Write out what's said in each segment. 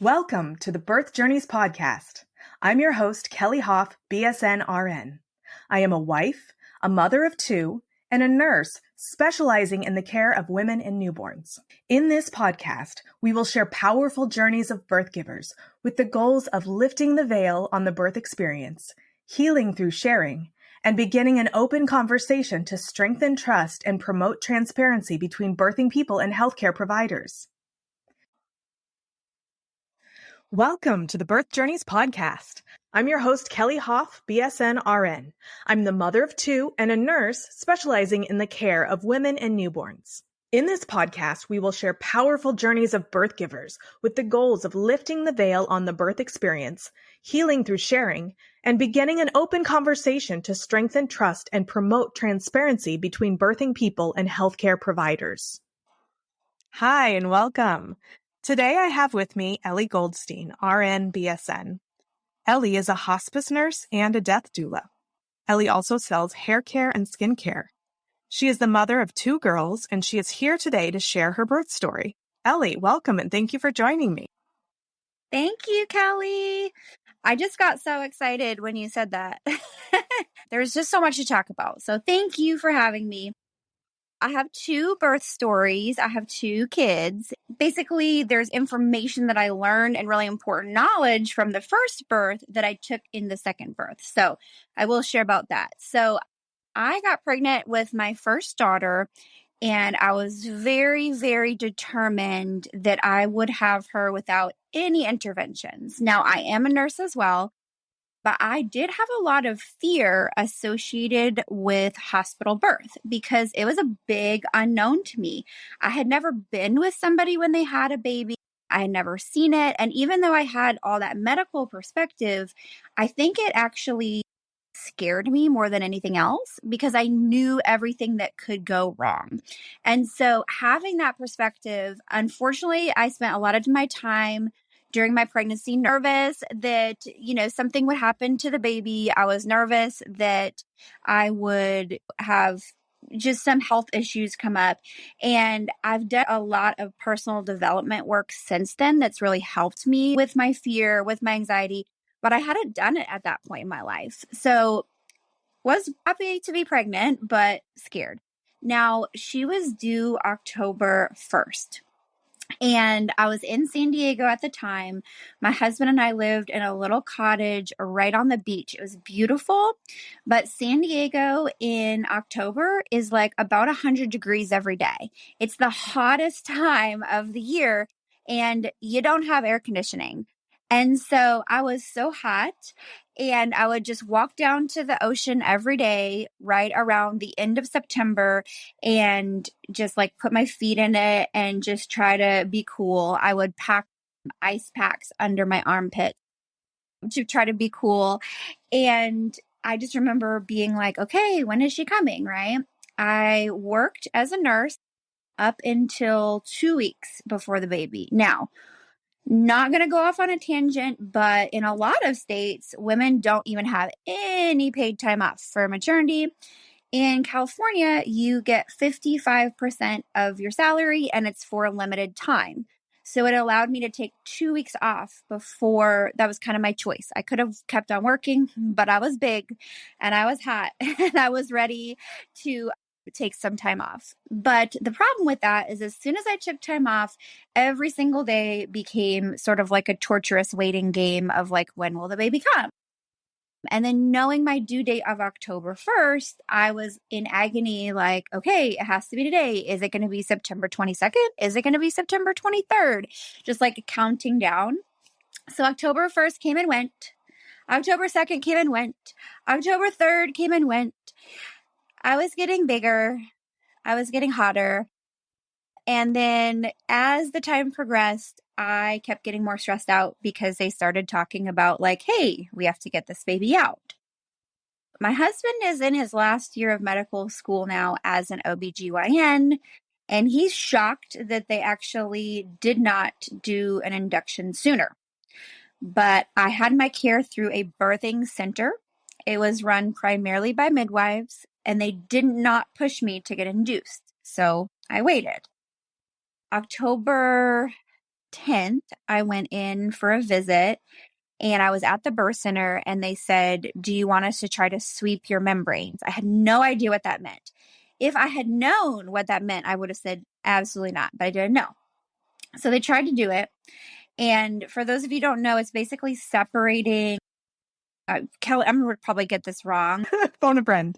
Welcome to the Birth Journeys podcast. I'm your host, Kelly Hof, BSN RN. I am a wife, a mother of two, and a nurse specializing in the care of women and newborns. In this podcast, we will share powerful journeys of birth givers with the goals of lifting the veil on the birth experience, healing through sharing, and beginning an open conversation to strengthen trust and promote transparency between birthing people and healthcare providers. Welcome to the Birth Journeys podcast. I'm your host, Kelly Hof, BSN RN. I'm the mother of two and a nurse specializing in the care of women and newborns. In this podcast, we will share powerful journeys of birth givers with the goals of lifting the veil on the birth experience, healing through sharing, and beginning an open conversation to strengthen trust and promote transparency between birthing people and healthcare providers. Hi, and welcome. Today I have with me Ellie Goldstein, RN BSN. Ellie is a hospice nurse and a death doula. Ellie also sells hair care and skin care. She is the mother of two girls, and she is here today to share her birth story. Ellie, welcome, and thank you for joining me. Thank you, Kelly. I just got so excited when you said that. There's just so much to talk about. So thank you for having me. I have two birth stories. I have two kids. Basically, there's information that I learned and really important knowledge from the first birth that I took in the second birth. So I will share about that. So I got pregnant with my first daughter, and I was very, very determined that I would have her without any interventions. Now, I am a nurse as well, but I did have a lot of fear associated with hospital birth because it was a big unknown to me. I had never been with somebody when they had a baby. I had never seen it. And even though I had all that medical perspective, I think it actually scared me more than anything else because I knew everything that could go wrong. And so having that perspective, unfortunately, I spent a lot of my time during my pregnancy nervous that, something would happen to the baby. I was nervous that I would have just some health issues come up. And I've done a lot of personal development work since then that's really helped me with my fear, with my anxiety. But I hadn't done it at that point in my life. So was happy to be pregnant, but scared. Now, she was due October 1st. And I was in San Diego at the time. My husband and I lived in a little cottage right on the beach. It was beautiful, but San Diego in October is like about 100 degrees every day. It's the hottest time of the year, and you don't have air conditioning. And so I was so hot, and I would just walk down to the ocean every day right around the end of September and just like put my feet in it and just try to be cool. I would pack ice packs under my armpit to try to be cool. And I just remember being like, okay, when is she coming, right? I worked as a nurse up until 2 weeks before the baby. Now, not going to go off on a tangent, but in a lot of states, women don't even have any paid time off for maternity. In California, you get 55% of your salary, and it's for a limited time. So it allowed me to take 2 weeks off before. That was kind of my choice. I could have kept on working, but I was big and I was hot and I was ready to take some time off. But the problem with that is as soon as I took time off, every single day became sort of like a torturous waiting game of like, when will the baby come? And then knowing my due date of October 1st, I was in agony, like, okay, it has to be today. Is it going to be September 22nd? Is it going to be September 23rd? Just like counting down. So October 1st came and went. October 2nd came and went. October 3rd came and went. I was getting bigger. I was getting hotter. And then as the time progressed, I kept getting more stressed out because they started talking about like, hey, we have to get this baby out. My husband is in his last year of medical school now as an OBGYN, and he's shocked that they actually did not do an induction sooner. But I had my care through a birthing center. It was run primarily by midwives, and they did not push me to get induced. So I waited. October 10th, I went in for a visit and I was at the birth center and they said, do you want us to try to sweep your membranes? I had no idea what that meant. If I had known what that meant, I would have said absolutely not, but I didn't know. So they tried to do it. And for those of you who don't know, it's basically separating. Kelly, I'm going to probably get this wrong. Phone a friend.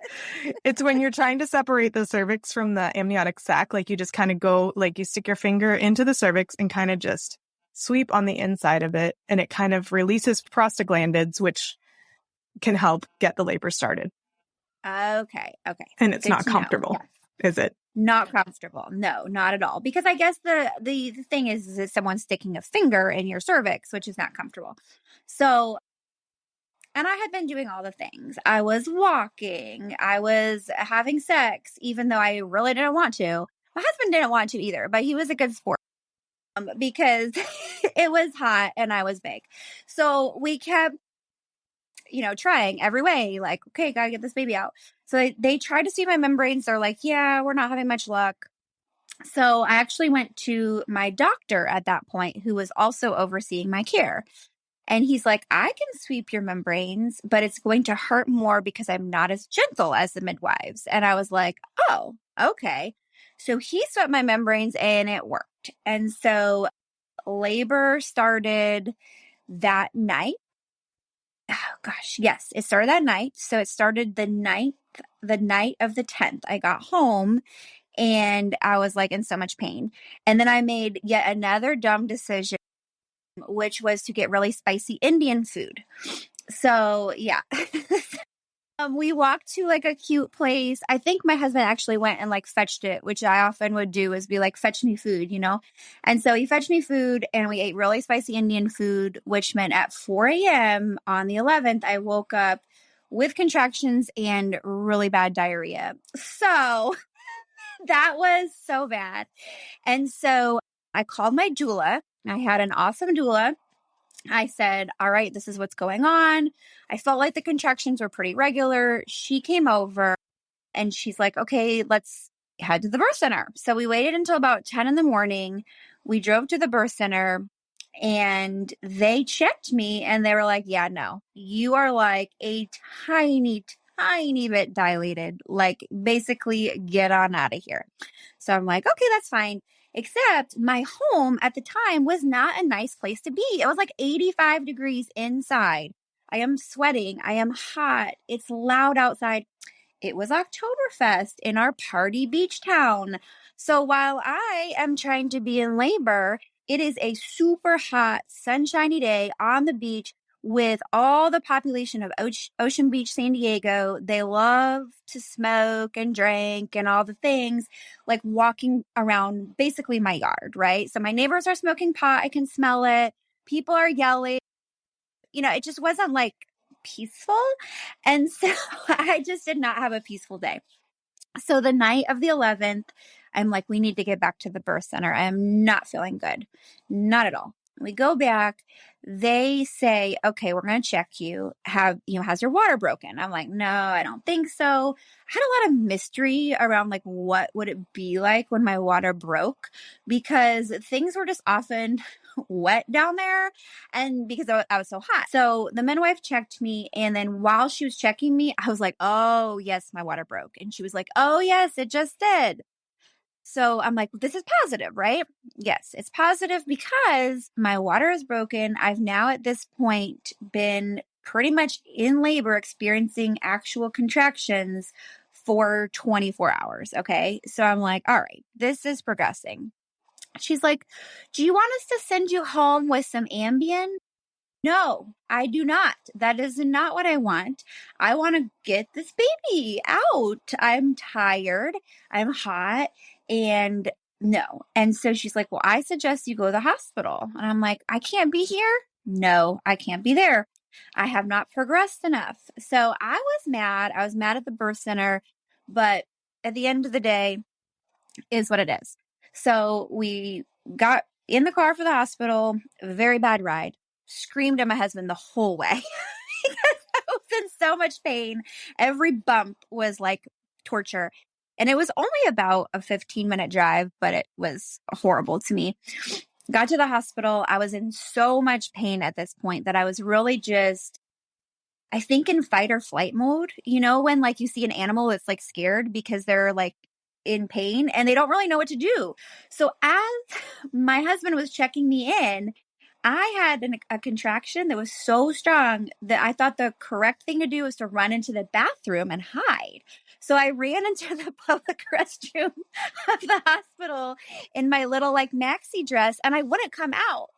It's when you're trying to separate the cervix from the amniotic sac, like you just kind of go, like you stick your finger into the cervix and kind of just sweep on the inside of it. And it kind of releases prostaglandins, which can help get the labor started. Okay. And it's not comfortable, is it? Not comfortable. No, not at all. Because I guess the thing is someone sticking a finger in your cervix, which is not comfortable. So, and I had been doing all the things. I was walking. I was having sex, even though I really didn't want to. My husband didn't want to either, but he was a good sport because it was hot and I was big. So we kept, trying every way, like, okay, gotta get this baby out. So they tried to see my membranes. They're like, yeah, we're not having much luck. So I actually went to my doctor at that point, who was also overseeing my care. And he's like, I can sweep your membranes, but it's going to hurt more because I'm not as gentle as the midwives. And I was like, oh, okay. So he swept my membranes and it worked. And so labor started that night. Oh gosh, yes, it started that night. So it started the night of the 10th. I got home and I was like in so much pain. And then I made yet another dumb decision, which was to get really spicy Indian food. So yeah. We walked to like a cute place. I think my husband actually went and like fetched it, which I often would do, is be like, fetch me food, And so he fetched me food and we ate really spicy Indian food, which meant at 4 a.m. on the 11th, I woke up with contractions and really bad diarrhea. So that was so bad. And so I called my doula. I had an awesome doula. I said, all right, this is what's going on. I felt like the contractions were pretty regular. She came over and she's like, okay, let's head to the birth center. So we waited until about 10 in the morning. We drove to the birth center and they checked me and they were like, yeah, no, you are like a tiny bit dilated, like basically get on out of here. So I'm like, okay, that's fine. Except my home at the time was not a nice place to be. It was like 85 degrees inside. I am sweating. I am hot. It's loud outside. It was Oktoberfest in our party beach town. So while I am trying to be in labor, it is a super hot, sunshiny day on the beach with all the population of Ocean Beach, San Diego. They love to smoke and drink and all the things, like walking around basically my yard, right? So my neighbors are smoking pot. I can smell it. People are yelling. It just wasn't like peaceful. And so I just did not have a peaceful day. So the night of the 11th, I'm like, we need to get back to the birth center. I am not feeling good. Not at all. We go back. They say, okay, we're going to check you. Has your water broken? I'm like, no, I don't think so. I had a lot of mystery around like, what would it be like when my water broke? Because things were just often wet down there. And because I was so hot. So the midwife checked me. And then while she was checking me, I was like, oh yes, my water broke. And she was like, oh yes, it just did. So I'm like, this is positive, right? Yes, it's positive because my water is broken. I've now at this point been pretty much in labor experiencing actual contractions for 24 hours. Okay. So I'm like, all right, this is progressing. She's like, do you want us to send you home with some Ambien? No, I do not. That is not what I want. I want to get this baby out. I'm tired. I'm hot. And no. And so she's like, well, I suggest you go to the hospital. And I'm like, I can't be here. No, I can't be there. I have not progressed enough. So I was mad. I was mad at the birth center. But at the end of the day, is what it is. So we got in the car for the hospital, a very bad ride, screamed at my husband the whole way. I was in so much pain. Every bump was like torture. And it was only about a 15-minute drive, but it was horrible to me. Got to the hospital. I was in so much pain at this point that I was really just, I think, in fight or flight mode. You know, when like you see an animal that's like scared because they're like in pain and they don't really know what to do. So as my husband was checking me in, I had a contraction that was so strong that I thought the correct thing to do was to run into the bathroom and hide. So I ran into the public restroom of the hospital in my little like maxi dress, and I wouldn't come out.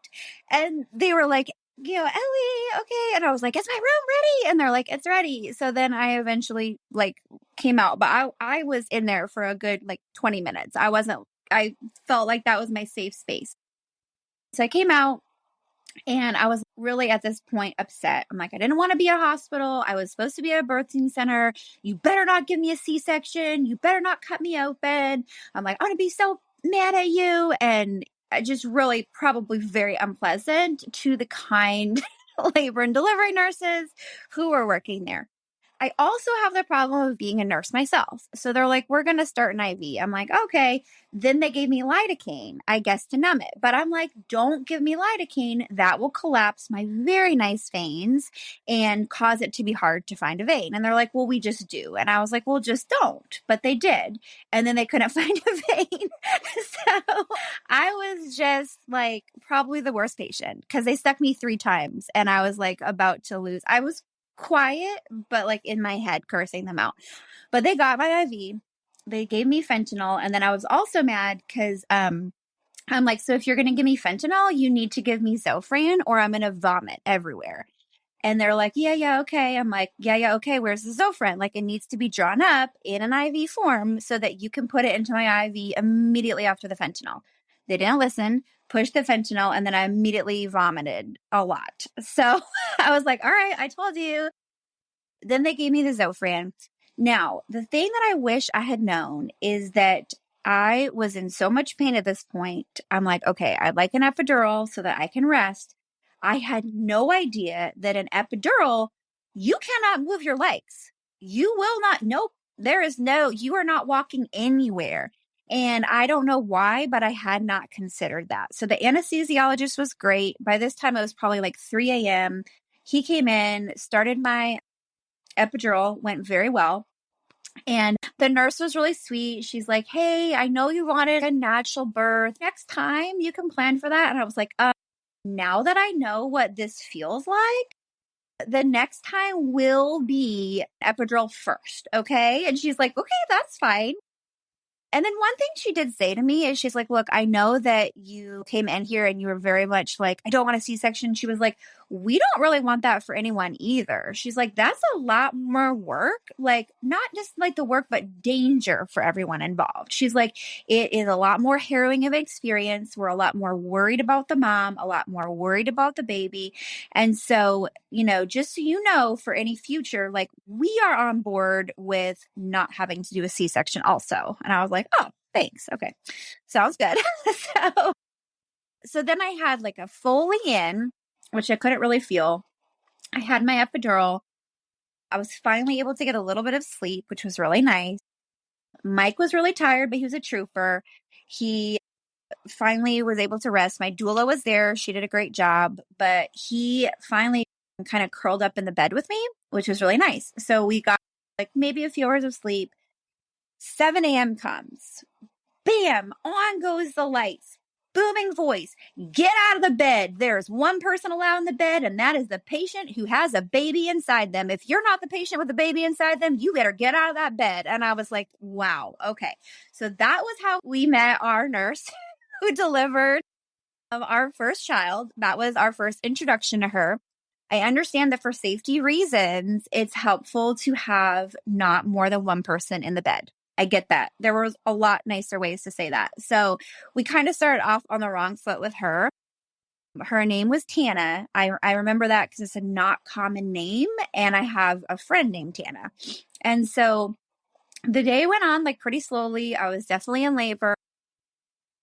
And they were like, Ellie, okay. And I was like, is my room ready? And they're like, it's ready. So then I eventually like came out, but I was in there for a good like 20 minutes. I felt like that was my safe space. So I came out. And I was really at this point upset. I'm like, I didn't want to be at a hospital. I was supposed to be at a birthing center. You better not give me a C-section. You better not cut me open. I'm like, I'm going to be so mad at you. And I just really probably very unpleasant to the kind labor and delivery nurses who were working there. I also have the problem of being a nurse myself. So they're like, we're going to start an IV. I'm like, okay. Then they gave me lidocaine, I guess, to numb it. But I'm like, don't give me lidocaine. That will collapse my very nice veins and cause it to be hard to find a vein. And they're like, well, we just do. And I was like, well, just don't. But they did. And then they couldn't find a vein. So I was just like probably the worst patient because they stuck me 3 times and I was like about to lose. I was quiet, but like in my head cursing them out. But they got my IV. They gave me fentanyl. And then I was also mad because I'm like, so if you're going to give me fentanyl, you need to give me Zofran or I'm going to vomit everywhere. And they're like, yeah, okay. I'm like, yeah, okay. Where's the Zofran? Like, it needs to be drawn up in an IV form so that you can put it into my IV immediately after the fentanyl. They didn't listen, pushed the fentanyl, and then I immediately vomited a lot. So I was like, all right, I told you. Then they gave me the Zofran. Now, the thing that I wish I had known is that I was in so much pain at this point. I'm like, okay, I'd like an epidural so that I can rest. I had no idea that an epidural, you cannot move your legs. You will not, nope, you are not walking anywhere. And I don't know why, but I had not considered that. So the anesthesiologist was great. By this time, it was probably like 3 a.m. He came in, started my epidural, went very well. And the nurse was really sweet. She's like, hey, I know you wanted a natural birth. Next time you can plan for that. And I was like, now that I know what this feels like, the next time will be epidural first. Okay. And she's like, okay, that's fine. And then one thing she did say to me is she's like, look, I know that you came in here and you were very much like, I don't want a C-section. She was like, we don't really want that for anyone either. She's like, that's a lot more work, like not just like the work, but danger for everyone involved. She's like, it is a lot more harrowing of experience. We're a lot more worried about the mom, a lot more worried about the baby. And so, just so you know, for any future, like we are on board with not having to do a C-section also. And I was like, oh, thanks. Okay. Sounds good. So then I had like a Foley in, which I couldn't really feel. I had my epidural. I was finally able to get a little bit of sleep, which was really nice. Mike was really tired, but he was a trooper. He finally was able to rest. My doula was there. She did a great job, but he finally kind of curled up in the bed with me, which was really nice. So we got like maybe a few hours of sleep. 7 a.m. comes. Bam! On goes the lights. Booming voice. Get out of the bed. There's one person allowed in the bed, and that is the patient who has a baby inside them. If you're not the patient with the baby inside them, you better get out of that bed. And I was like, wow, okay. So that was how we met our nurse who delivered our first child. That was our first introduction to her. I understand that for safety reasons, it's helpful to have not more than one person in the bed. I get that. There was a lot nicer ways to say that. So we kind of started off on the wrong foot with her. Her name was Tana. I remember that because it's a not common name. And I have a friend named Tana. And so the day went on like pretty slowly. I was definitely in labor.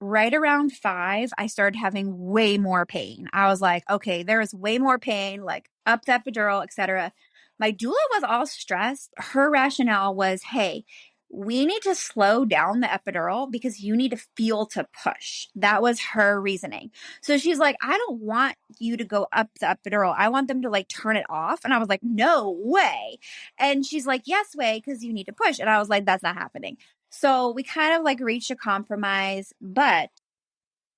Right around 5, I started having way more pain. I was like, okay, there is way more pain, like up the epidural, etc. My doula was all stressed. Her rationale was, hey, we need to slow down the epidural because you need to feel to push. That was her reasoning. So she's like, I don't want you to go up the epidural. I want them to like turn it off. And I was like, no way. And she's like, yes way, because you need to push. And I was like, that's not happening. So we kind of like reached a compromise, but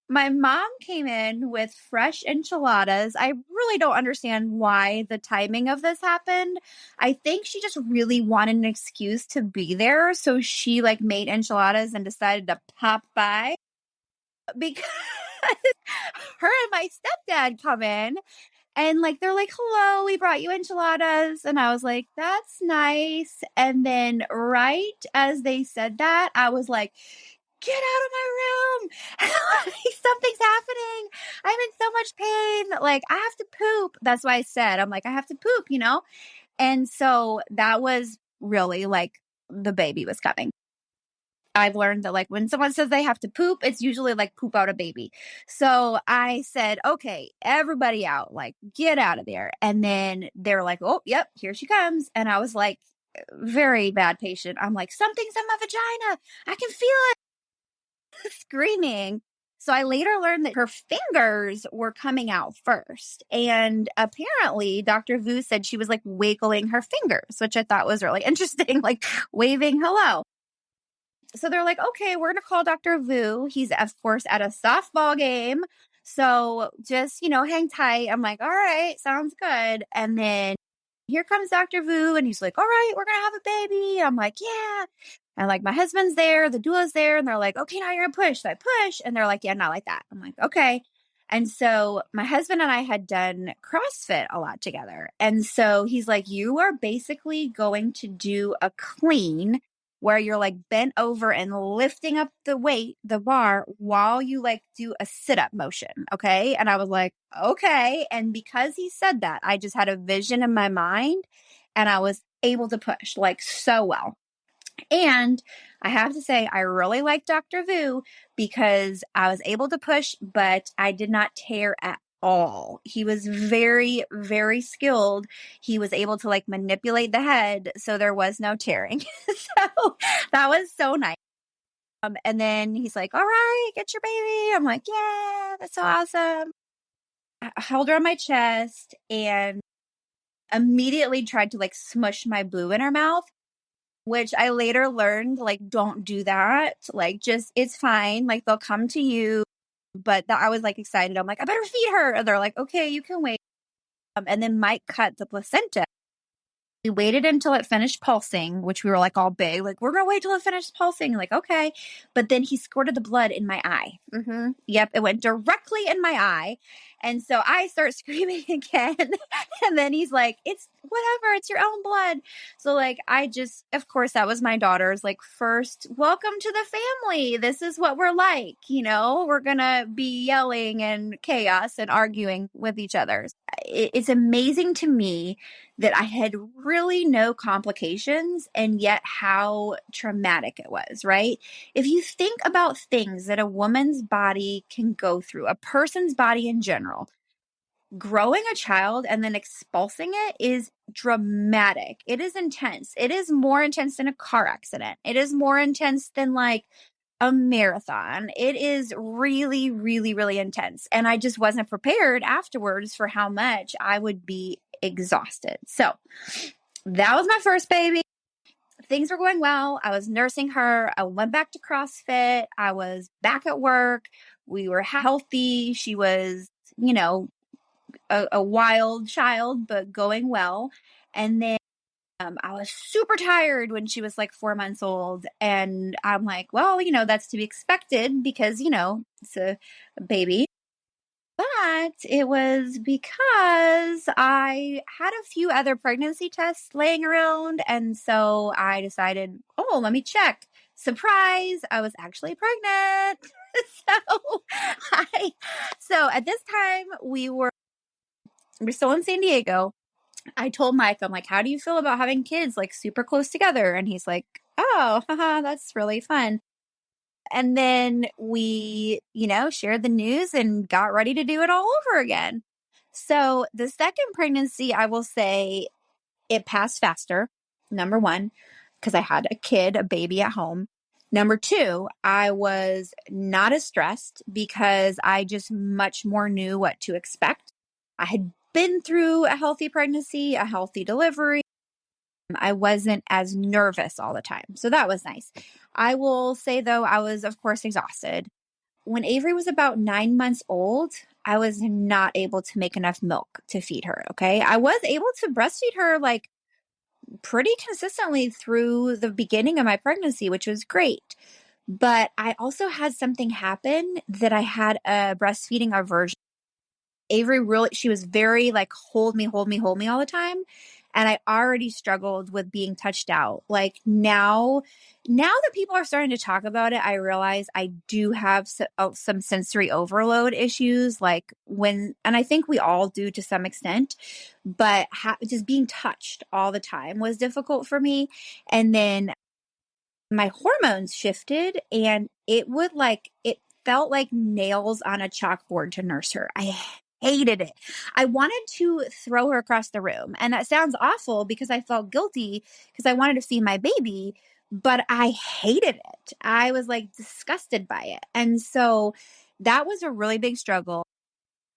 my mom came in with fresh enchiladas. I really don't understand why the timing of this happened. I think she just really wanted an excuse to be there. So she like made enchiladas and decided to pop by because her and my stepdad come in and like, they're like, hello, we brought you enchiladas. And I was like, that's nice. And then right as they said that, I was like, get out of my room. Something's happening. I'm in so much pain. Like, I have to poop. That's why I said, I'm like, I have to poop, you know? And so that was really like the baby was coming. I've learned that like when someone says they have to poop, it's usually like poop out a baby. So I said, okay, everybody out, like get out of there. And then they're like, oh, yep, here she comes. And I was like, very bad patient. I'm like, something's in my vagina. I can feel it. Screaming. So I later learned that her fingers were coming out first. And apparently Dr. Vu said she was like wiggling her fingers, which I thought was really interesting, like waving hello. So they're like, okay, we're going to call Dr. Vu. He's, of course, at a softball game. So just, hang tight. I'm like, all right, sounds good. And then here comes Dr. Vu. And he's like, all right, we're going to have a baby. I'm like, yeah. And like my husband's there, the doula's there, and they're like, okay, now you're gonna push. So I push, and they're like, yeah, not like that. I'm like, okay. And so my husband and I had done CrossFit a lot together. And so he's like, you are basically going to do a clean where you're like bent over and lifting up the weight, the bar, while you like do a sit-up motion. Okay. And I was like, okay. And because he said that, I just had a vision in my mind and I was able to push like so well. And I have to say, I really like Dr. Vu because I was able to push, but I did not tear at all. He was very, very skilled. He was able to like manipulate the head. So there was no tearing. So that was so nice. And then he's like, all right, get your baby. I'm like, yeah, that's so awesome. I held her on my chest and immediately tried to like smush my boo in her mouth, which I later learned, like, don't do that. Like, just, it's fine. Like, they'll come to you. But I was like excited. I'm like, I better feed her. And they're like, okay, you can wait. And then Mike cut the placenta. We waited until it finished pulsing, which we were like all big, like, we're going to wait till it finished pulsing. Like, okay. But then he squirted the blood in my eye. Mm-hmm. Yep. It went directly in my eye. And so I start screaming again. And then he's like, it's whatever. It's your own blood. So like, of course, that was my daughter's like first welcome to the family. This is what we're like. We're going to be yelling and chaos and arguing with each other. It's amazing to me that I had really no complications and yet how traumatic it was, right? If you think about things that a woman's body can go through, a person's body in general, growing a child and then expulsing it is dramatic. It is intense. It is more intense than a car accident. It is more intense than like a marathon. It is really, really, really intense. And I just wasn't prepared afterwards for how much I would be exhausted. So that was my first baby. Things were going well. I was nursing her. I went back to CrossFit. I was back at work. We were healthy. She was, a wild child, but going well. And then I was super tired when she was like 4 months old. And I'm like, well, that's to be expected because, it's a baby. But it was because I had a few other pregnancy tests laying around. And so I decided, oh, let me check. Surprise, I was actually pregnant. So at this time we're still in San Diego. I told Mike, I'm like, how do you feel about having kids like super close together? And he's like, oh, haha, that's really fun. And then we, shared the news and got ready to do it all over again. So the second pregnancy, I will say it passed faster. Number one. because I had a baby at home. Number two, I was not as stressed because I just much more knew what to expect. I had been through a healthy pregnancy, a healthy delivery. I wasn't as nervous all the time. So that was nice. I will say, though, I was, of course, exhausted. When Avery was about 9 months old, I was not able to make enough milk to feed her. Okay. I was able to breastfeed her like pretty consistently through the beginning of my pregnancy, which was great. But I also had something happen that I had a breastfeeding aversion. Avery really, she was very like, hold me, hold me, hold me all the time. And I already struggled with being touched out. Like now that people are starting to talk about it, I realize I do have some sensory overload issues. Like and I think we all do to some extent, but just being touched all the time was difficult for me. And then my hormones shifted and it felt like nails on a chalkboard to nurse her. I hated it. I wanted to throw her across the room. And that sounds awful because I felt guilty because I wanted to feed my baby, but I hated it. I was like disgusted by it. And so that was a really big struggle.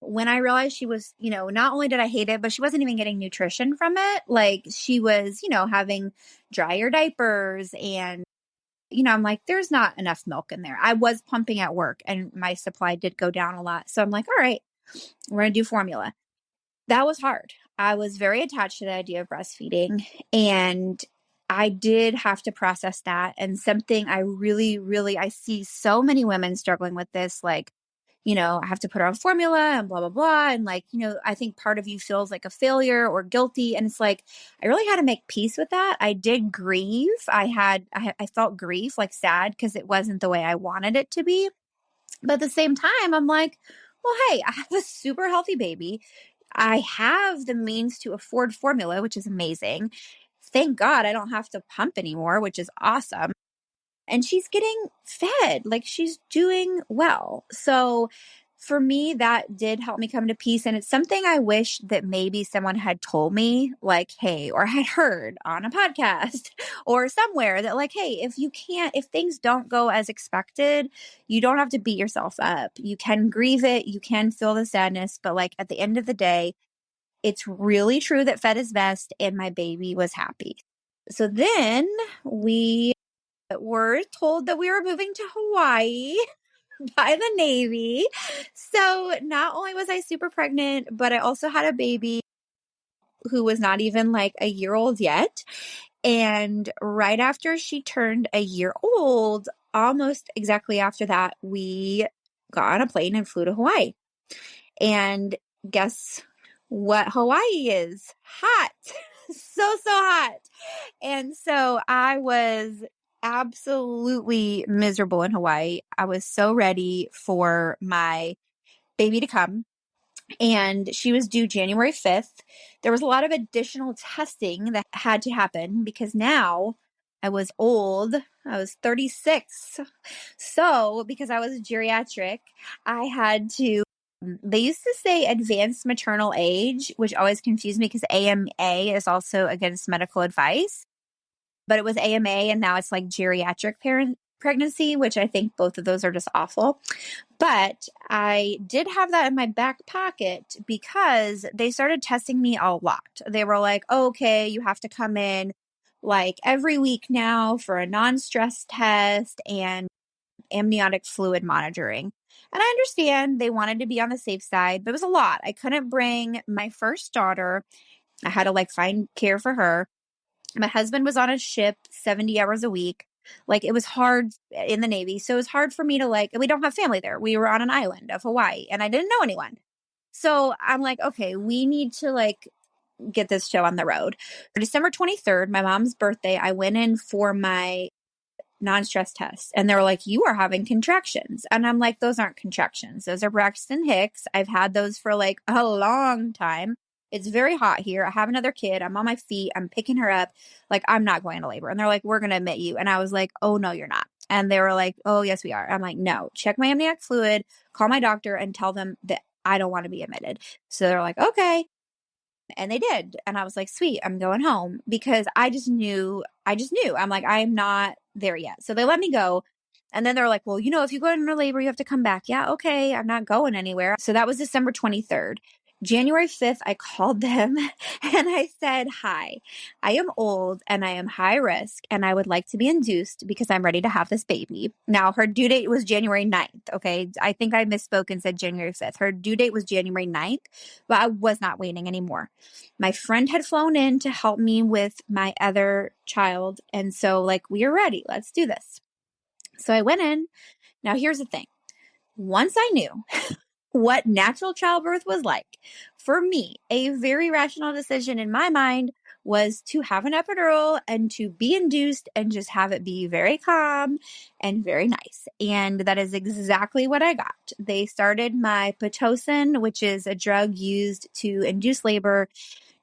When I realized she was, not only did I hate it, but she wasn't even getting nutrition from it. Like she was, having drier diapers and I'm like, there's not enough milk in there. I was pumping at work and my supply did go down a lot. So I'm like, all right, we're going to do formula. That was hard. I was very attached to the idea of breastfeeding and I did have to process that. And something I really, really, I see so many women struggling with this, like, I have to put her on formula and blah, blah, blah. And like, I think part of you feels like a failure or guilty. And it's like, I really had to make peace with that. I did grieve. I felt grief, like sad because it wasn't the way I wanted it to be. But at the same time, I'm like, well, hey, I have a super healthy baby. I have the means to afford formula, which is amazing. Thank God I don't have to pump anymore, which is awesome. And she's getting fed, like she's doing well. So for me, that did help me come to peace. And it's something I wish that maybe someone had told me, like, hey, or had heard on a podcast or somewhere that like, hey, if things don't go as expected, you don't have to beat yourself up. You can grieve it. You can feel the sadness. But like at the end of the day, it's really true that fed is best. And my baby was happy. So then we were told that we were moving to Hawaii by the Navy. So not only was I super pregnant, but I also had a baby who was not even like a year old yet. And right after she turned a year old, almost exactly after that, we got on a plane and flew to Hawaii. And guess what Hawaii is? Hot. So hot. And so I was absolutely miserable in Hawaii. I was so ready for my baby to come. And she was due January 5th. There was a lot of additional testing that had to happen because now I was old. I was 36. So because I was geriatric, I had to they used to say advanced maternal age, which always confused me because AMA is also against medical advice. But it was AMA and now it's like geriatric pregnancy, which I think both of those are just awful. But I did have that in my back pocket because they started testing me a lot. They were like, okay, you have to come in like every week now for a non-stress test and amniotic fluid monitoring. And I understand they wanted to be on the safe side, but it was a lot. I couldn't bring my first daughter. I had to like find care for her. My husband was on a ship 70 hours a week. Like it was hard in the Navy. So it was hard for me to like, we don't have family there. We were on an island of Hawaii and I didn't know anyone. So I'm like, okay, we need to like get this show on the road. For December 23rd, my mom's birthday, I went in for my non-stress test and they were like, you are having contractions. And I'm like, those aren't contractions. Those are Braxton Hicks. I've had those for like a long time. It's very hot here. I have another kid. I'm on my feet. I'm picking her up. Like, I'm not going to labor. And they're like, we're going to admit you. And I was like, oh, no, you're not. And they were like, oh, yes, we are. I'm like, no, check my amniotic fluid, call my doctor and tell them that I don't want to be admitted. So they're like, okay. And they did. And I was like, sweet, I'm going home, because I just knew. I'm like, I'm not there yet. So they let me go. And then they're like, well, if you go into labor, you have to come back. Yeah, okay, I'm not going anywhere. So that was December 23rd. January 5th, I called them and I said, hi, I am old and I am high risk and I would like to be induced because I'm ready to have this baby. Now, her due date was January 9th. Okay. I think I misspoke and said January 5th. Her due date was January 9th, but I was not waiting anymore. My friend had flown in to help me with my other child. And so, we are ready. Let's do this. So I went in. Now, here's the thing. Once I knew what natural childbirth was like, for me, a very rational decision in my mind was to have an epidural and to be induced and just have it be very calm and very nice. And that is exactly what I got. They started my Pitocin, which is a drug used to induce labor.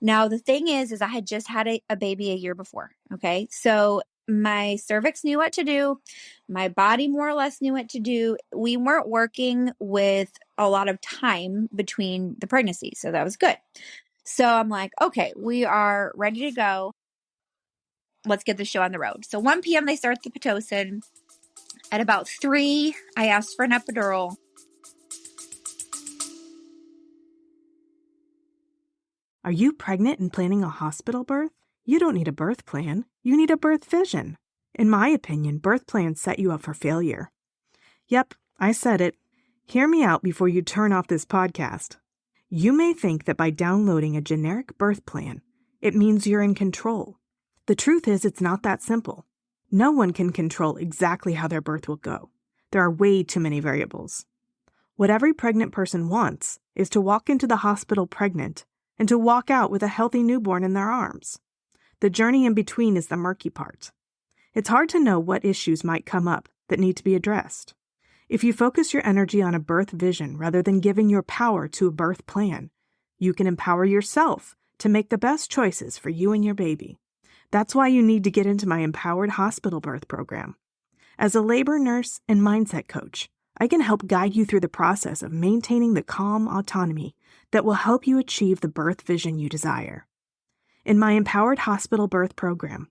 Now, the thing is I had just had a baby a year before. Okay. So my cervix knew what to do. My body more or less knew what to do. We weren't working with a lot of time between the pregnancies. So that was good. So I'm like, okay, we are ready to go. Let's get the show on the road. So 1 p.m. they start the Pitocin. At about 3, I asked for an epidural. Are you pregnant and planning a hospital birth? You don't need a birth plan. You need a birth vision. In my opinion, birth plans set you up for failure. Yep, I said it. Hear me out before you turn off this podcast. You may think that by downloading a generic birth plan, it means you're in control. The truth is, it's not that simple. No one can control exactly how their birth will go. There are way too many variables. What every pregnant person wants is to walk into the hospital pregnant and to walk out with a healthy newborn in their arms. The journey in between is the murky part. It's hard to know what issues might come up that need to be addressed. If you focus your energy on a birth vision rather than giving your power to a birth plan, you can empower yourself to make the best choices for you and your baby. That's why you need to get into my Empowered Hospital Birth program. As a labor nurse and mindset coach, I can help guide you through the process of maintaining the calm autonomy that will help you achieve the birth vision you desire. In my Empowered Hospital Birth program,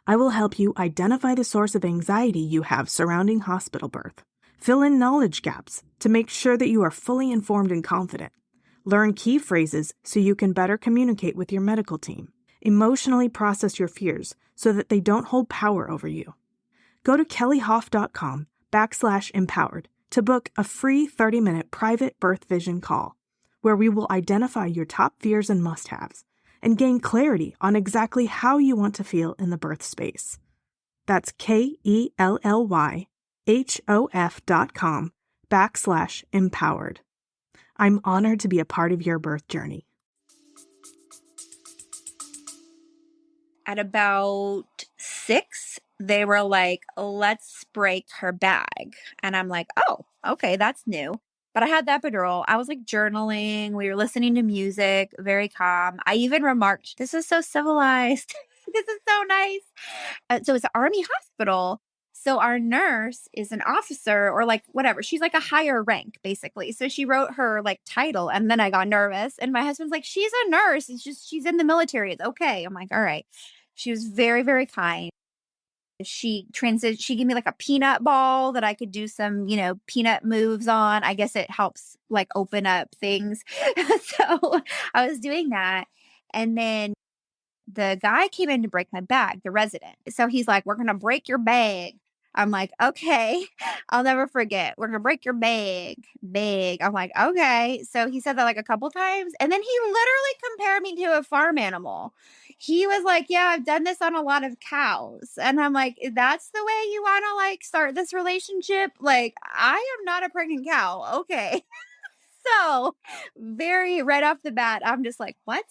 I will help you identify the source of anxiety you have surrounding hospital birth, fill in knowledge gaps to make sure that you are fully informed and confident, learn key phrases so you can better communicate with your medical team, emotionally process your fears so that they don't hold power over you. Go to kellyhof.com/empowered to book a free 30-minute private birth vision call, where we will identify your top fears and must-haves and gain clarity on exactly how you want to feel in the birth space. That's kellyhof.com/empowered. I'm honored to be a part of your birth journey. At about 6, they were like, let's break her bag. And I'm like, oh, okay, that's new. But I had the epidural. I was journaling. We were listening to music, very calm. I even remarked, this is so civilized. This is so nice. So it's an Army hospital. So our nurse is an officer or whatever. She's a higher rank, basically. So she wrote her title, and then I got nervous. And my husband's like, she's a nurse. It's just, she's in the military. It's okay. I'm like, all right. She was very, very kind. She gave me a peanut ball that I could do some, peanut moves on. I guess it helps open up things. So I was doing that. And then the guy came in to break my bag, the resident. So he's like, we're going to break your bag. I'm like, okay, I'll never forget. We're going to break your bag. I'm like, okay. So he said that a couple times. And then he literally compared me to a farm animal. He was like, yeah, I've done this on a lot of cows. And I'm like, that's the way you want to start this relationship? I am not a pregnant cow. Okay. So very right off the bat, I'm just like, what?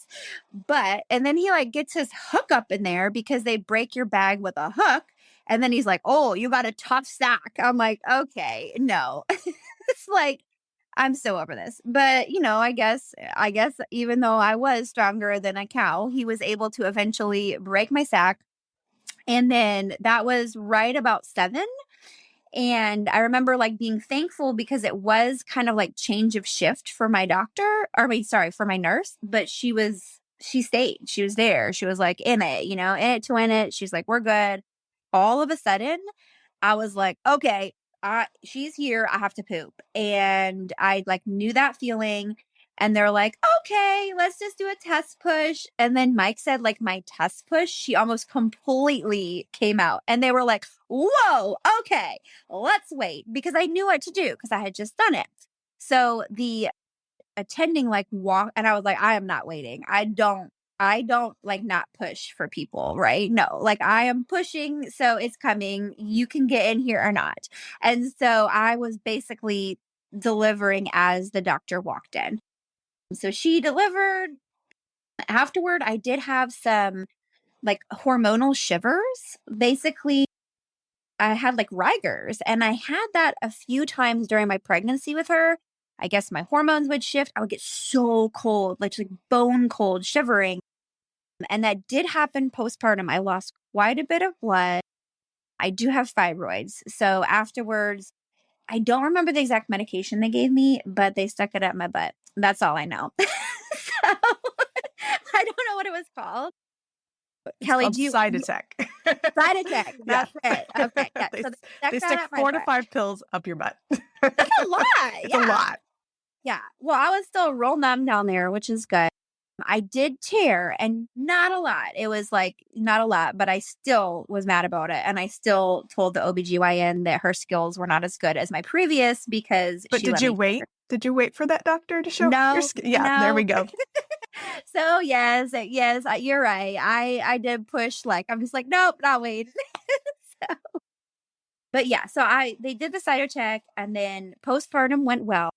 And then he gets his hook up in there because they break your bag with a hook. And then he's like, oh, you got a tough sack. I'm like, okay, no. It's I'm so over this. But, I guess even though I was stronger than a cow, he was able to eventually break my sack. And then that was right about 7. And I remember being thankful because it was kind of change of shift for my doctor, for my nurse, but she was she stayed. She was there. She was like in it, in it to win it. She's like, we're good. All of a sudden, I was like, okay, she's here. I have to poop. And I like knew that feeling. And they're like, okay, let's just do a test push. And then Mike said, like, my test push, she almost completely came out. And they were like, whoa, okay, let's wait. Because I knew what to do because I had just done it. So the attending like walk, and I was like, I am not waiting. I don't like not push for people, right? No, like I am pushing. So it's coming. You can get in here or not. And so I was basically delivering as the doctor walked in. So she delivered. Afterward, I did have some like hormonal shivers. Basically, I had like rigors, and I had that a few times during my pregnancy with her. I guess my hormones would shift. I would get so cold, like bone cold, shivering. And that did happen postpartum. I lost quite a bit of blood. I do have fibroids. So afterwards, I don't remember the exact medication they gave me, but they stuck it up my butt. That's all I know. So I don't know what it was called. Kelly, do you side attack? Side attack. That's it. Okay. Yeah. They stick 4 to 5 pills up your butt. That's a lot. It's a lot. Yeah. Well, I was still real numb down there, which is good. I did tear, and not a lot. It was like not a lot, but I still was mad about it. And I still told the OBGYN that her skills were not as good as my previous because But did you wait? Did you wait for that doctor to show your skill? Yeah, no. There we go. So yes, you're right. I did push, like I'm just like, nope, not wait. So, but yeah, so they did the cyto check, and then postpartum went well.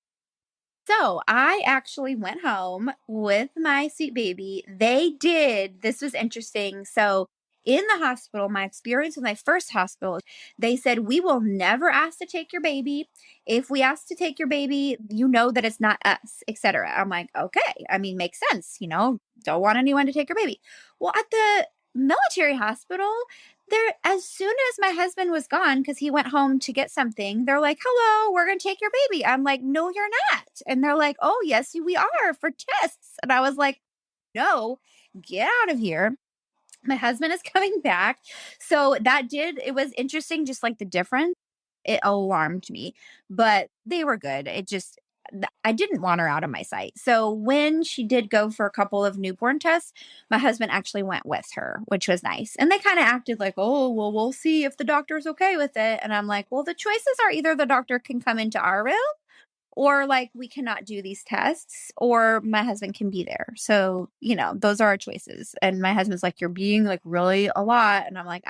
So I actually went home with my sweet baby. This was interesting. So in the hospital, my experience with my first hospital, they said, we will never ask to take your baby. If we ask to take your baby, you know that it's not us, etc. I'm like, okay. I mean, makes sense. Don't want anyone to take your baby. Well, at the military hospital, as soon as my husband was gone, because he went home to get something, they're like, hello, we're going to take your baby. I'm like, no, you're not. And they're like, oh, yes, we are for tests. And I was like, no, get out of here. My husband is coming back. So it was interesting, just like the difference. It alarmed me, but they were good. I didn't want her out of my sight. So when she did go for a couple of newborn tests, my husband actually went with her, which was nice. And they kind of acted like, oh, well, we'll see if the doctor's okay with it. And I'm like, well, the choices are either the doctor can come into our room, or like we cannot do these tests, or my husband can be there. So, those are our choices. And my husband's like, you're being like really a lot. And I'm like,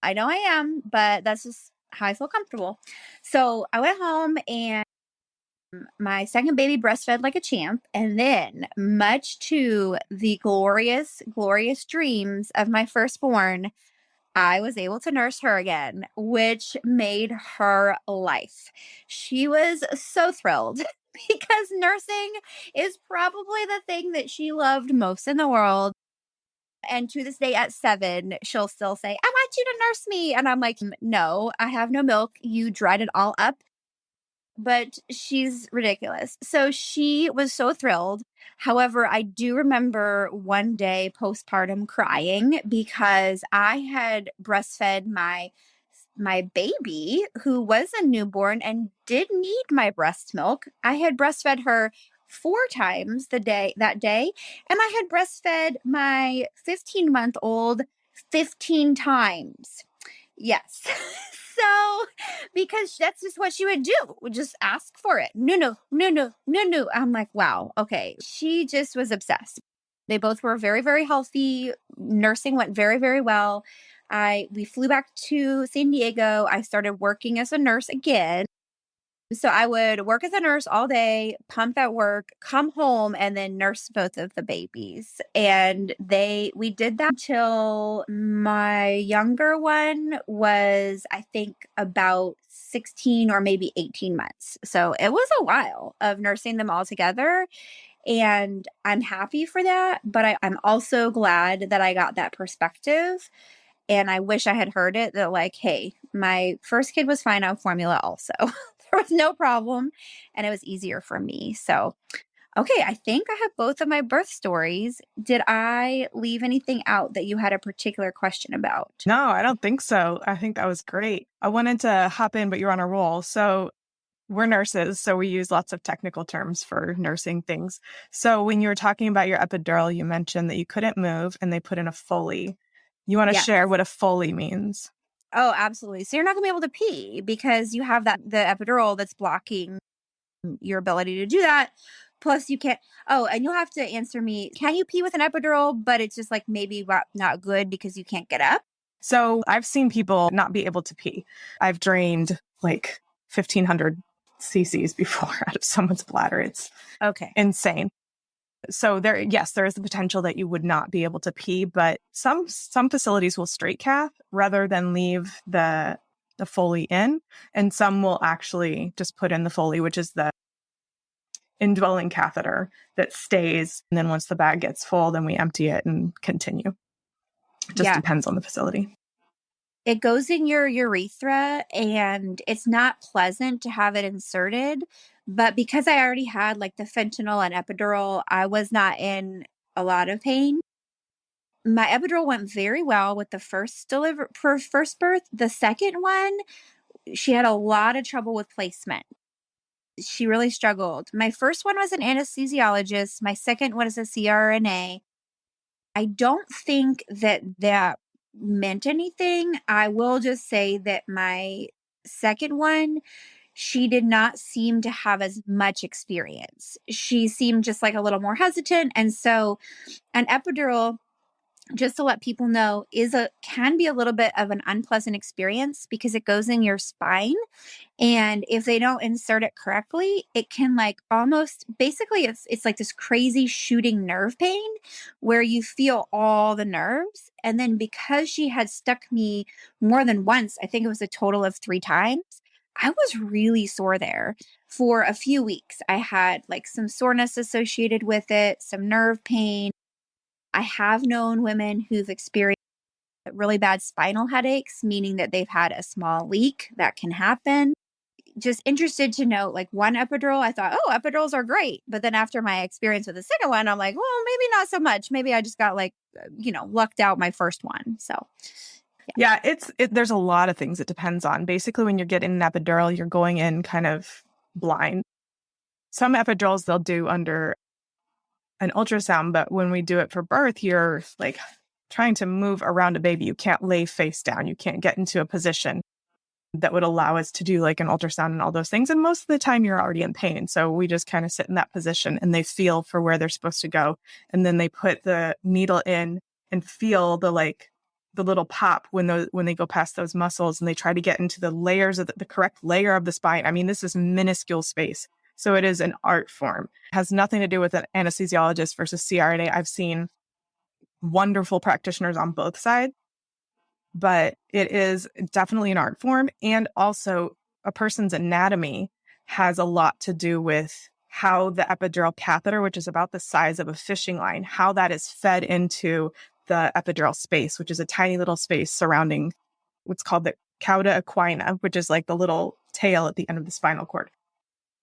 I know I am, but that's just how I feel comfortable. So I went home, and my second baby breastfed like a champ. And then, much to the glorious, glorious dreams of my firstborn, I was able to nurse her again, which made her life. She was so thrilled because nursing is probably the thing that she loved most in the world. And to this day at 7, she'll still say, I want you to nurse me. And I'm like, no, I have no milk. You dried it all up. But she's ridiculous. So she was so thrilled. However, I do remember one day postpartum crying because I had breastfed my baby, who was a newborn and did need my breast milk. I had breastfed her 4 times that day, and I had breastfed my 15-month-old 15 times. Yes. So, because that's just what she would do, would just ask for it. No. I'm like, wow, okay. She just was obsessed. They both were very, very healthy. Nursing went very, very well. We flew back to San Diego. I started working as a nurse again. So I would work as a nurse all day, pump at work, come home, and then nurse both of the babies. And we did that until my younger one was, I think, about 16 or maybe 18 months. So it was a while of nursing them all together. And I'm happy for that. But I'm also glad that I got that perspective. And I wish I had heard it, that like, hey, my first kid was fine on formula also. There was no problem, and it was easier for me. So Okay, I think I have both of my birth stories. Did I leave anything out that you had a particular question about? No, I don't think so. I think that was great. I wanted to hop in, but you're on a roll. So we're nurses, so we use lots of technical terms for nursing things. So when you were talking about your epidural, you mentioned that you couldn't move and they put in a Foley. You want to Yes. share what a Foley means? Oh, absolutely. So you're not going to be able to pee because you have the epidural that's blocking your ability to do that. Plus, you can't. Oh, and you'll have to answer me. Can you pee with an epidural? But it's just like maybe not good because you can't get up. So I've seen people not be able to pee. I've drained like 1,500 cc's before out of someone's bladder. It's Okay. insane. So there, yes, there is the potential that you would not be able to pee, but some facilities will straight cath rather than leave the Foley in, and some will actually just put in the Foley, which is the indwelling catheter that stays. And then once the bag gets full, then we empty it and continue. It just depends on the facility. It goes in your urethra and it's not pleasant to have it inserted. But because I already had like the fentanyl and epidural, I was not in a lot of pain. My epidural went very well with the first birth. The second one, she had a lot of trouble with placement. She really struggled. My first one was an anesthesiologist. My second one is a CRNA. I don't think that meant anything. I will just say that my second one, she did not seem to have as much experience. She seemed just like a little more hesitant. And so an epidural, just to let people know, can be a little bit of an unpleasant experience because it goes in your spine. And if they don't insert it correctly, it can like almost basically it's like this crazy shooting nerve pain where you feel all the nerves. And then because she had stuck me more than once, I think it was a total of 3 times, I was really sore there for a few weeks. I had like some soreness associated with it, some nerve pain. I have known women who've experienced really bad spinal headaches, meaning that they've had a small leak that can happen. Just interested to know, like one epidural, I thought, oh, epidurals are great. But then after my experience with the second one, I'm like, well, maybe not so much. Maybe I just got like, lucked out my first one. So, yeah, there's a lot of things it depends on. Basically, when you're getting an epidural, you're going in kind of blind. Some epidurals they'll do under an ultrasound, but when we do it for birth, you're like trying to move around a baby. You can't lay face down. You can't get into a position that would allow us to do like an ultrasound and all those things. And most of the time you're already in pain. So we just kind of sit in that position and they feel for where they're supposed to go. And then they put the needle in and feel the little pop when they go past those muscles, and they try to get into the layers of the correct layer of the spine. I mean, this is minuscule space. So it is an art form. It has nothing to do with an anesthesiologist versus CRNA. I've seen wonderful practitioners on both sides, but it is definitely an art form. And also a person's anatomy has a lot to do with how the epidural catheter, which is about the size of a fishing line, how that is fed into the epidural space, which is a tiny little space surrounding what's called the cauda equina, which is like the little tail at the end of the spinal cord.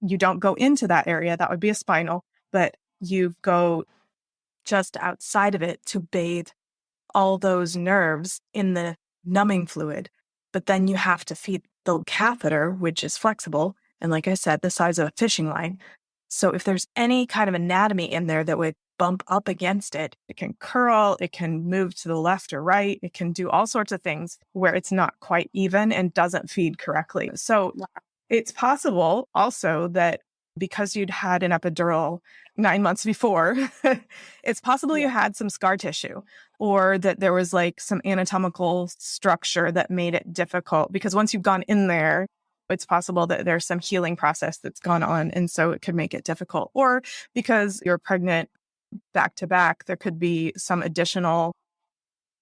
You don't go into that area. That would be a spinal, but you go just outside of it to bathe all those nerves in the numbing fluid. But then you have to feed the catheter, which is flexible. And like I said, the size of a fishing line. So if there's any kind of anatomy in there that would bump up against it, it can curl, it can move to the left or right, it can do all sorts of things where it's not quite even and doesn't feed correctly. So it's possible also that because you'd had an epidural 9 months before, it's possible you had some scar tissue, or that there was like some anatomical structure that made it difficult, because once you've gone in there, it's possible that there's some healing process that's gone on. And so it could make it difficult. Or because you're pregnant back to back, there could be some additional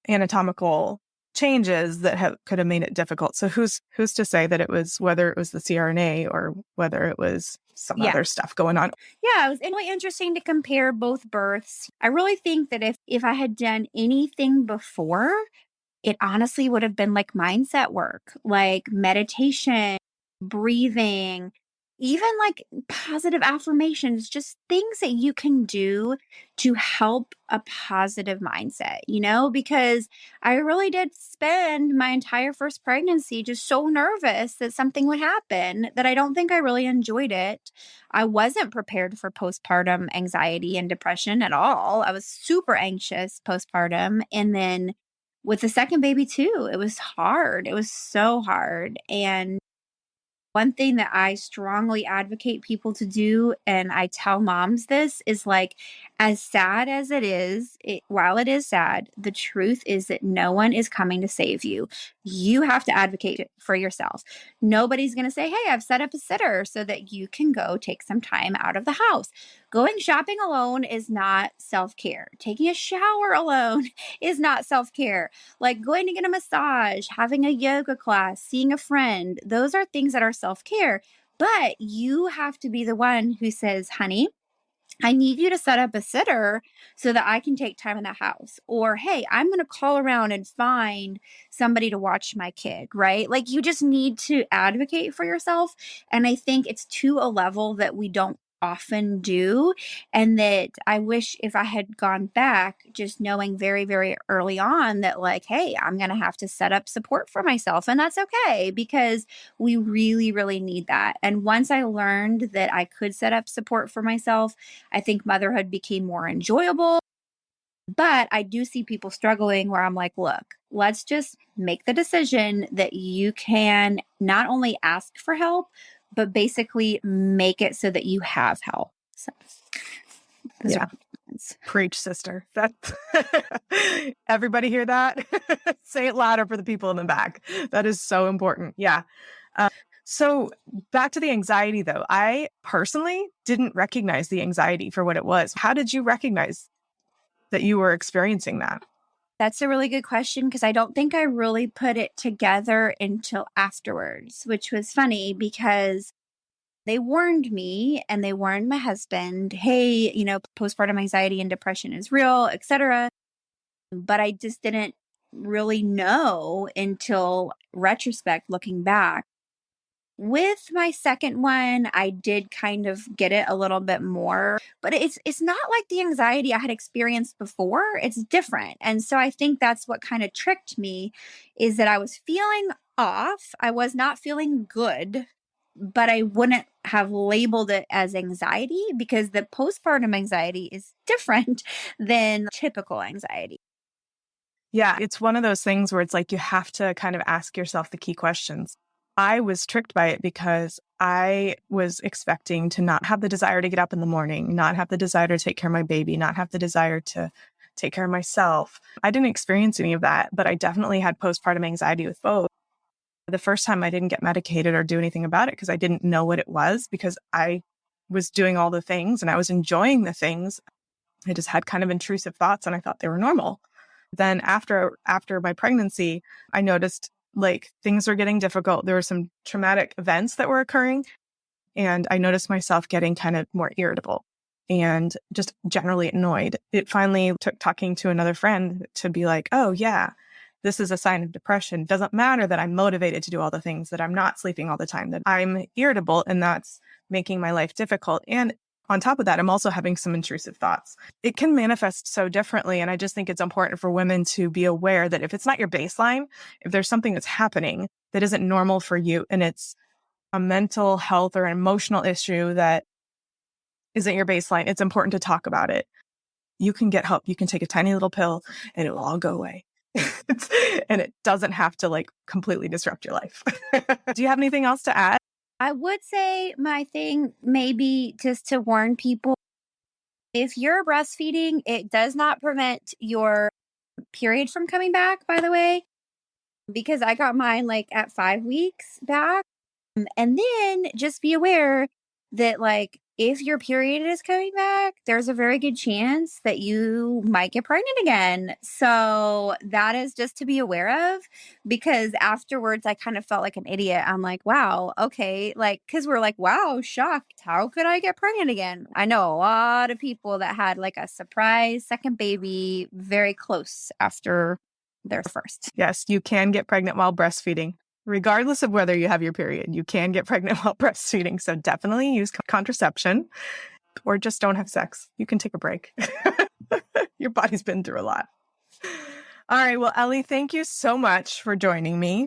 anatomical changes that could have made it difficult. So who's to say that whether it was the CRNA or whether it was some other stuff going on? Yeah, it was really interesting to compare both births. I really think that if I had done anything before, it honestly would have been like mindset work, like meditation, breathing, even like positive affirmations, just things that you can do to help a positive mindset, because I really did spend my entire first pregnancy just so nervous that something would happen that I don't think I really enjoyed it. I wasn't prepared for postpartum anxiety and depression at all. I was super anxious postpartum. And then with the second baby too, it was hard. It was so hard. And one thing that I strongly advocate people to do, and I tell moms this, is like, as sad as it is, while it is sad, the truth is that no one is coming to save you. You have to advocate for yourself. Nobody's going to say, hey, I've set up a sitter so that you can go take some time out of the house. Going shopping alone is not self-care. Taking a shower alone is not self-care. Like going to get a massage, having a yoga class, seeing a friend, those are things that are self-care. But you have to be the one who says, honey, I need you to set up a sitter so that I can take time in the house. Or, hey, I'm going to call around and find somebody to watch my kid, right? Like you just need to advocate for yourself. And I think it's to a level that we don't often do. And that I wish if I had gone back, just knowing very, very early on that like, hey, I'm going to have to set up support for myself. And that's okay because we really, really need that. And once I learned that I could set up support for myself, I think motherhood became more enjoyable. But I do see people struggling where I'm like, look, let's just make the decision that you can not only ask for help, but basically make it so that you have help. So Yeah. Preach, sister. That's everybody hear that? Say it louder for the people in the back. That is so important. Yeah. So back to the anxiety, though. I personally didn't recognize the anxiety for what it was. How did you recognize that you were experiencing that? That's a really good question because I don't think I really put it together until afterwards, which was funny because they warned me and they warned my husband, hey, postpartum anxiety and depression is real, etc. But I just didn't really know until retrospect, looking back. With my second one, I did kind of get it a little bit more, but it's not like the anxiety I had experienced before. It's different. And so I think that's what kind of tricked me is that I was feeling off. I was not feeling good, but I wouldn't have labeled it as anxiety because the postpartum anxiety is different than typical anxiety. Yeah, it's one of those things where it's like you have to kind of ask yourself the key questions. I was tricked by it because I was expecting to not have the desire to get up in the morning, not have the desire to take care of my baby, not have the desire to take care of myself. I didn't experience any of that, but I definitely had postpartum anxiety with both. The first time I didn't get medicated or do anything about it because I didn't know what it was because I was doing all the things and I was enjoying the things. I just had kind of intrusive thoughts and I thought they were normal. Then after my pregnancy, I noticed like things were getting difficult. There were some traumatic events that were occurring. And I noticed myself getting kind of more irritable and just generally annoyed. It finally took talking to another friend to be like, oh yeah, this is a sign of depression. Doesn't matter that I'm motivated to do all the things, that I'm not sleeping all the time, that I'm irritable and that's making my life difficult. And on top of that, I'm also having some intrusive thoughts. It can manifest so differently. And I just think it's important for women to be aware that if it's not your baseline, if there's something that's happening that isn't normal for you and it's a mental health or an emotional issue that isn't your baseline, it's important to talk about it. You can get help. You can take a tiny little pill and it will all go away. And it doesn't have to like completely disrupt your life. Do you have anything else to add? I would say my thing maybe just to warn people, if you're breastfeeding, it does not prevent your period from coming back, by the way, because I got mine like at 5 weeks back. And then just be aware that like if your period is coming back, there's a very good chance that you might get pregnant again. So that is just to be aware of because afterwards I kind of felt like an idiot. I'm like, wow, okay. Like, cause we're like, wow, shocked. How could I get pregnant again? I know a lot of people that had like a surprise second baby very close after their first. Yes, you can get pregnant while breastfeeding. regardless of whether you have your period, you can get pregnant while breastfeeding. So definitely use contraception or just don't have sex. You can take a break. Your body's been through a lot. All right. Well, Ellie, thank you so much for joining me.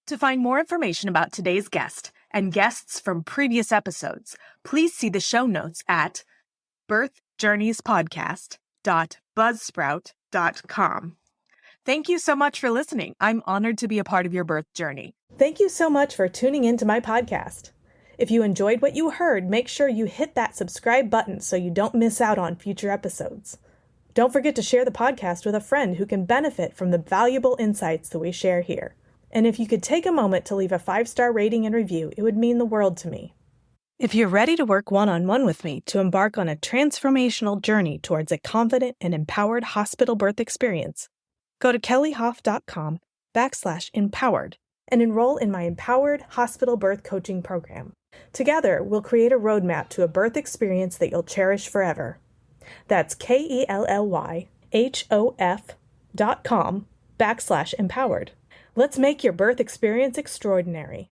To find more information about today's guest and guests from previous episodes, please see the show notes at birthjourneyspodcast.buzzsprout.com. Thank you so much for listening. I'm honored to be a part of your birth journey. Thank you so much for tuning into my podcast. If you enjoyed what you heard, make sure you hit that subscribe button so you don't miss out on future episodes. Don't forget to share the podcast with a friend who can benefit from the valuable insights that we share here. And if you could take a moment to leave a 5-star rating and review, it would mean the world to me. If you're ready to work one-on-one with me to embark on a transformational journey towards a confident and empowered hospital birth experience, go to kellyhof.com/empowered and enroll in my Empowered Hospital Birth Coaching Program. Together, we'll create a roadmap to a birth experience that you'll cherish forever. That's KELLYHOF.com/empowered. Let's make your birth experience extraordinary.